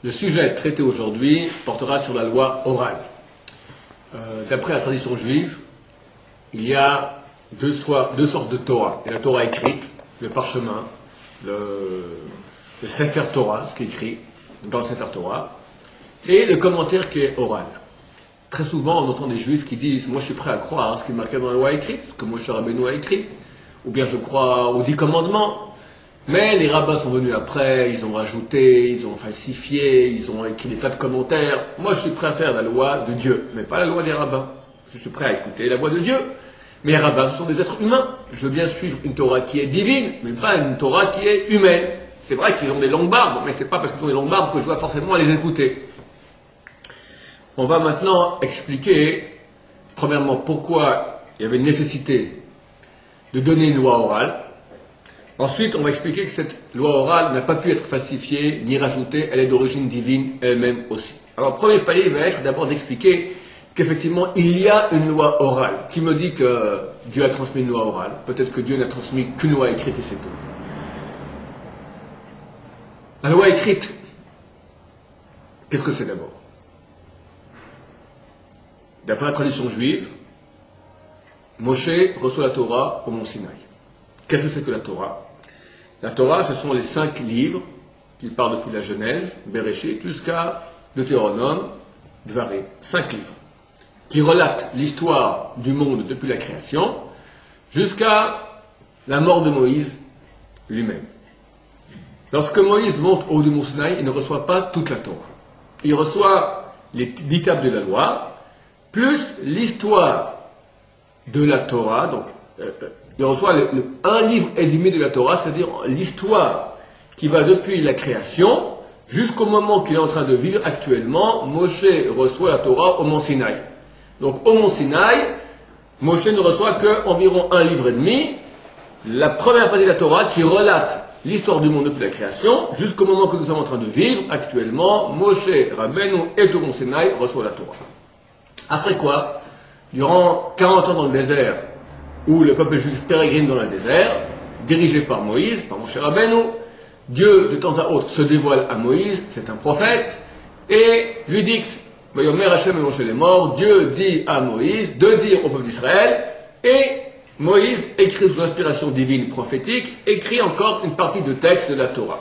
Le sujet traité aujourd'hui portera sur la loi orale. D'après la tradition juive, il y a deux sortes de Torah. Il y a la Torah écrite, le parchemin, le Sefer Torah, ce qui est écrit dans le Sefer Torah, et le commentaire qui est oral. Très souvent, on entend des juifs qui disent « Moi, je suis prêt à croire à ce qui est marqué dans la loi écrite, ce que Moshe Rabbeinu a écrit, ou bien je crois aux 10 commandements. » Mais les rabbins sont venus après, ils ont rajouté, ils ont falsifié, ils ont écrit des tas de commentaires. Moi, je suis prêt à faire la loi de Dieu, mais pas la loi des rabbins. Je suis prêt à écouter la voix de Dieu. Mais les rabbins, ce sont des êtres humains. Je veux bien suivre une Torah qui est divine, mais pas une Torah qui est humaine. C'est vrai qu'ils ont des longues barbes, mais c'est pas parce qu'ils ont des longues barbes que je dois forcément les écouter. On va maintenant expliquer, premièrement, pourquoi il y avait une nécessité de donner une loi orale. Ensuite, on va expliquer que cette loi orale n'a pas pu être falsifiée ni rajoutée, elle est d'origine divine elle-même aussi. Alors, le premier palier va être d'abord d'expliquer qu'effectivement, il y a une loi orale. Qui me dit que Dieu a transmis une loi orale? Peut-être que Dieu n'a transmis qu'une loi écrite et c'est tout. La loi écrite, qu'est-ce que c'est d'abord? D'après la tradition juive, Moshe reçoit la Torah au mont Sinaï. Qu'est-ce que c'est que la Torah? La Torah, ce sont les 5 livres qui partent depuis la Genèse, Bereshit, jusqu'à Deutéronome, Dvarim. 5 livres qui relatent l'histoire du monde depuis la création jusqu'à la mort de Moïse lui-même. Lorsque Moïse monte au haut du mont Sinaï, il ne reçoit pas toute la Torah. Il reçoit les 10 tables de la loi, plus l'histoire de la Torah, donc il reçoit un livre et demi de la Torah, c'est-à-dire l'histoire qui va depuis la création jusqu'au moment qu'il est en train de vivre actuellement. Moshe reçoit la Torah au mont Sinaï. Donc au mont Sinaï, Moshe ne reçoit qu'environ un livre et demi, la première partie de la Torah qui relate l'histoire du monde depuis la création jusqu'au moment que nous sommes en train de vivre actuellement. Moshe Rabbeinu est au mont Sinaï, reçoit la Torah. Après quoi, durant 40 ans dans le désert, où le peuple juif pérégrine dans le désert, dirigé par Moïse, par Moshe Rabbeinu, Dieu de temps à autre se dévoile à Moïse, c'est un prophète, et lui dicte, Vayomer Hashem et Moshe les morts, Dieu dit à Moïse de dire au peuple d'Israël, et Moïse écrit sous l'inspiration divine prophétique, écrit encore une partie de texte de la Torah.